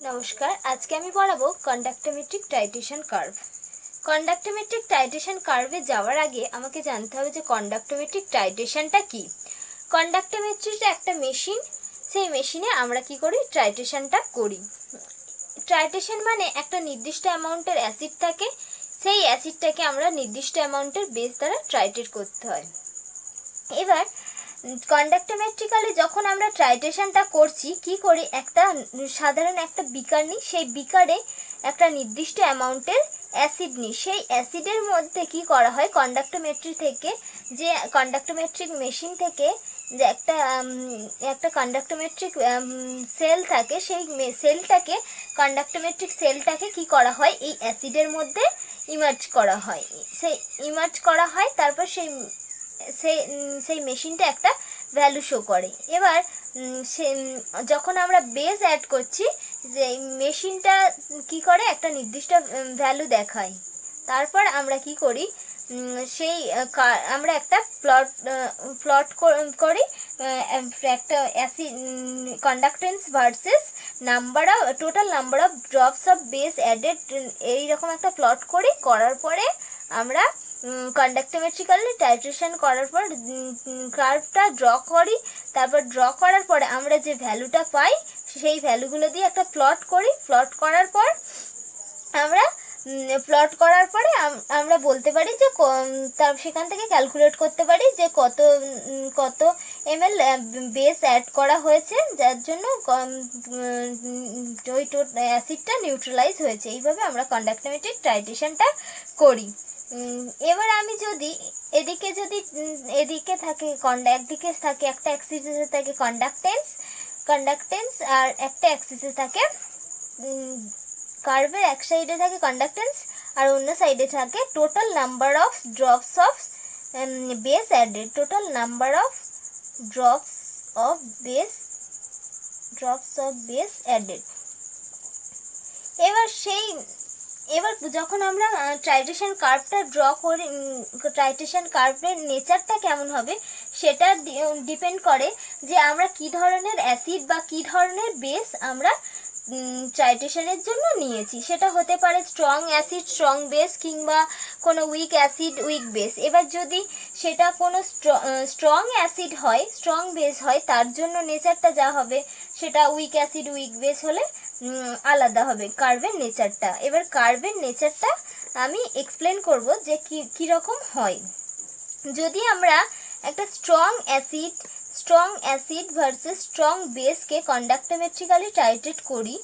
নমস্কার, আজকে আমি পড়াবো conductometric titration curve. Conductometric titration কার্ভে যাওয়ার আগে আমাকে জানতে হবে যে কন্ডাক্টোমেট্রিক টাইট্রেশনটা কি। কন্ডাক্টোমেট্রিটা একটা মেশিন, সেই মেশিনে আমরা কি করি, টাইট্রেশনটা করি। টাইট্রেশন মানে একটা নির্দিষ্ট অ্যামাউন্টের অ্যাসিড থাকে, সেই অ্যাসিডটাকে আমরা নির্দিষ্ট অ্যামাউন্টের বেস দ্বারা টাইট্রেট করতে হয়। এবার কন্ডাক্টোমেট্রিক্যালি যখন আমরা টাইট্রেশনটা করছি, কি করি, একটা সাধারণ একটা বিকার নিই, সেই বিকারে একটা নির্দিষ্ট অ্যামাউন্টের অ্যাসিড নিই। সেই অ্যাসিডের মধ্যে কি করা হয়, কন্ডাক্টোমেট্রি থেকে, যে কন্ডাক্টোমেট্রিক মেশিন থেকে যে একটা কন্ডাক্টোমেট্রিক সেল থাকে, সেই সেলটাকে কন্ডাক্টোমেট্রিক সেলটাকে কি করা হয়, এই অ্যাসিডের মধ্যে ইমার্জ করা হয়। সেই ইমার্জ করা হয়, তারপর সেই মেশিনটা একটা ভ্যালু শো করে। এবার যখন আমরা বেস অ্যাড করছি, যে মেশিনটা কি করে, একটা নির্দিষ্ট ভ্যালু দেখায়। তারপর আমরা কি করি, আমরা একটা প্লট করি, একটা acid conductance versus total number of drops of base added, এইরকম একটা প্লট করি। করার পরে আমরা কন্ডাক্টোমেট্রিক্যালি টাইট্রেশন করার পর কার্ভটা ড্র করি। তারপর ড্র করার পরে আমরা যে ভ্যালুটা পাই, সেই ভ্যালুগুলো দিয়ে একটা প্লট করি। প্লট করার পরে আমরা বলতে পারি যে তার সেখান থেকে ক্যালকুলেট করতে পারি যে কত ml বেস অ্যাড করা হয়েছে, যার জন্য ওই অ্যাসিডটা নিউট্রালাইজ হয়েছে। এইভাবে আমরা কন্ডাক্টোমেট্রিক টাইট্রেশনটা করি। এবার আমি যদি এদিকে একদিকে থাকে একটা অ্যাক্সিসে থাকে কন্ডাক্টেন্স আর একটা অ্যাক্সিসে থাকে কার্ভের এক সাইডে থাকে কন্ডাক্টেন্স আর অন্য সাইডে থাকে total number of drops of base added, total number of drops of base added. এবার যখন আমরা টাইট্রেশন কার্ভটা ড্র করি, টাইট্রেশন কার্ভের নেচারটা কেমন হবে সেটা ডিপেন্ড করে যে আমরা কি ধরনের অ্যাসিড বা কি ধরনের বেস আমরা টাইট্রেশনের জন্য নিয়েছি। সেটা হতে পারে স্ট্রং অ্যাসিড স্ট্রং বেস, কিংবা কোনো উইক অ্যাসিড উইক বেস। এবার যদি সেটা কোনো স্ট্রং অ্যাসিড হয়, স্ট্রং বেস হয়, তার জন্য নেচারটা যা হবে সেটা উইক অ্যাসিড উইক বেস হলে আলাদা হবে কার্ভের নেচারটা। এবার কার্ভের নেচারটা আমি এক্সপ্লেন করব যে কীরকম হয়। যদি আমরা একটা স্ট্রং অ্যাসিড ভার্সেস স্ট্রং বেসকে কন্ডাক্টোমেট্রিক্যালি টাইট্রেট করি,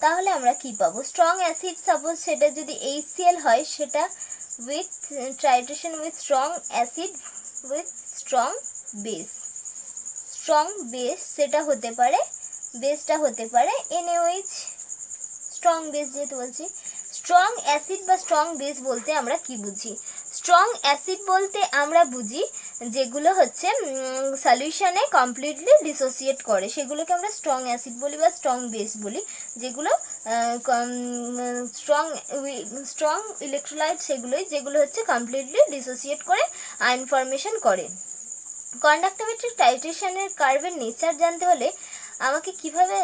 তাহলে আমরা কি পাবো। স্ট্রং অ্যাসিড সাপোজ সেটা যদি HCl হয়, সেটা with titration with strong acid with strong base. Strong base সেটা হতে পারে, বেসটা হতে পারে NaOH। স্ট্রং বেস যেহেতু বলছি, স্ট্রং অ্যাসিড বা স্ট্রং বেস বলতে আমরা কি বুঝি। স্ট্রং অ্যাসিড বলতে আমরা বুঝি যেগুলো হচ্ছে সলিউশনে কমপ্লিটলি ডিসোসিয়েট করে, সেগুলোকে আমরা স্ট্রং অ্যাসিড বলি বা স্ট্রং বেস বলি। যেগুলো স্ট্রং ইলেকট্রোলাইট, যেগুলো হচ্ছে কমপ্লিটলি ডিসোসিয়েট করে আয়ন ফর্মেশন করে। কন্ডাক্টোমেট্রিক টাইট্রেশনের কার্ভের নেচার জানতে হলে আমাকে কিভাবে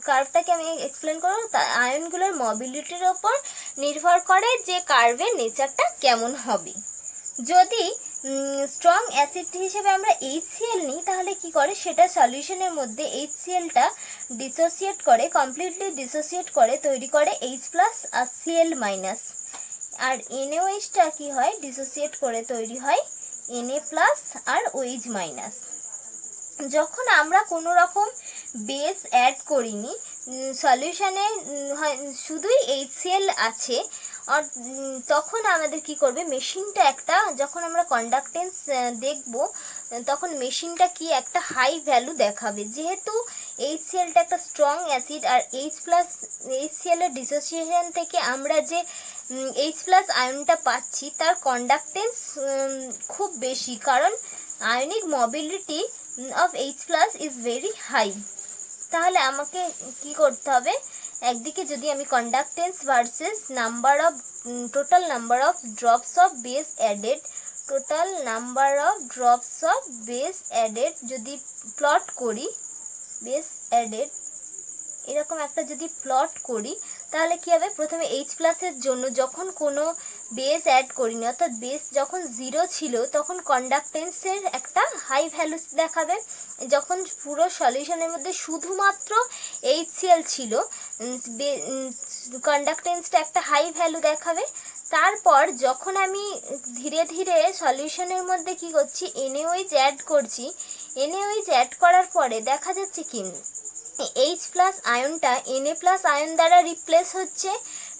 কার্ভটাকে আমি এক্সপ্লেন করব, আয়নগুলোর মবিলিটির ওপর নির্ভর করে যে কার্ভের নেচারটা কেমন হবে। যদি স্ট্রং অ্যাসিড হিসেবে আমরা HCl নিই, তাহলে কি করে, সেটা সলিউশনের মধ্যে HClটা ডিসোসিয়েট করে, কমপ্লিটলি ডিসোসিয়েট করে, তৈরি করে H+ আর Cl-। আর NaOHটা কি হয়, ডিসোসিয়েট করে তৈরি হয় Na+ আর OH-। যখন আমরা কোনো রকম বেস অ্যাড করিনি, সলিউশনে শুধুই HCl আছে, আর তখন আমাদের কি করবে, মেশিনটা যখন আমরা কন্ডাক্টেন্স দেখব, তখন মেশিনটা কি একটা হাই ভ্যালু দেখাবে। যেহেতু HClটা একটা স্ট্রং অ্যাসিড, আর HCl এর ডিসোসিয়েশন থেকে আমরা যে H+ আয়নটা পাচ্ছি, তার কন্ডাক্টেন্স খুব বেশি, কারণ ionic mobility of H+ is very high. তাহলে আমাকে কি করতে হবে, একদিকে যদি আমি conductance versus total number of drops of base added যদি প্লট করি, বেস অ্যাডেড এরকম একটা যদি প্লট করি তাহলে কি হবে, প্রথমে এইচ প্লাসের জন্য যখন কোনো বেস অ্যাড করিনি, অর্থাৎ বেস যখন 0 ছিল তখন কন্ডাক্টেন্সের একটা হাই ভ্যালু দেখাবে। যখন পুরো সলিউশনের মধ্যে শুধুমাত্র HCl ছিল, কন্ডাক্টেন্সটা একটা হাই ভ্যালু দেখাবে। তারপর যখন আমি ধীরে ধীরে সলিউশনের মধ্যে কি করছি, NaOH অ্যাড করছি, NaOH অ্যাড করার পরে দেখা যাচ্ছে কি H প্লাস আয়নটা Na প্লাস আয়ন দ্বারা রিপ্লেস হচ্ছে।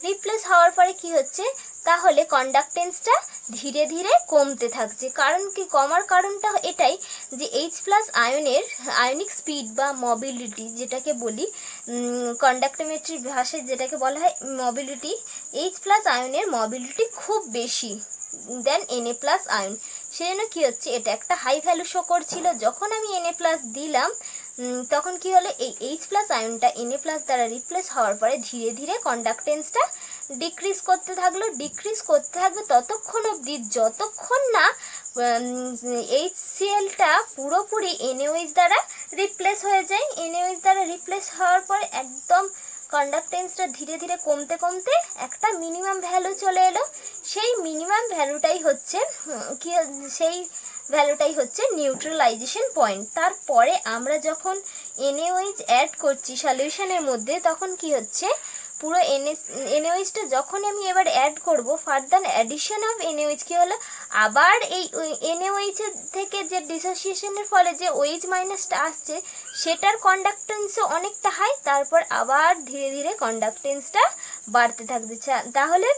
রিপ্লেস হওয়ার পরে কি হচ্ছে, তাহলে কন্ডাক্টেন্সটা ধীরে ধীরে কমতে থাকছে। কারণ কি, কমার কারণটা এটাই যে H প্লাস আয়নের আয়নিক স্পিড বা মবিলিটি, যেটাকে বলি কন্ডাক্টোমেট্রির ভাষায় যেটাকে বলা হয় মবিলিটি, H প্লাস আয়নের মবিলিটি খুব বেশি দেন Na প্লাস আয়ন। সেজন্য কি হচ্ছে, এটা একটা হাই ভ্যালু শো করছিল। যখন আমি Na প্লাস দিলাম তখন কি হলো, এই H প্লাস আয়নটা Na প্লাস দ্বারা রিপ্লেস হওয়ার পরে ধীরে ধীরে কন্ডাক্টেন্সটা ডিক্রিজ করতে থাকবে ততক্ষণ অবধি যতক্ষণ না HClটা পুরোপুরি NaOH দ্বারা রিপ্লেস হয়ে যায়। NaOH দ্বারা রিপ্লেস হওয়ার পরে একদম কন্ডাক্টেন্সটা ধীরে ধীরে কমতে কমতে একটা মিনিমাম ভ্যালু চলে এলো। সেই মিনিমাম ভ্যালুটাই হচ্ছে নিউট্রালাইজেশন পয়েন্ট। তারপরে আমরা যখন NaOH অ্যাড করছি সলিউশনের মধ্যে তখন কি হচ্ছে, পুরো NaOHটা যখন আমি এবার অ্যাড করব, ফার্দার অ্যাডিশন অফ NaOH কি হলো, আবার এই NaOH থেকে যে ডিসোসিয়েশনের ফলে যে OH মাইনাসটা আসছে সেটার কন্ডাক্টেন্সও অনেকটা হাই, তারপর আবার ধীরে ধীরে কন্ডাক্টেন্সটা বাড়তে থাকবে। তাহলে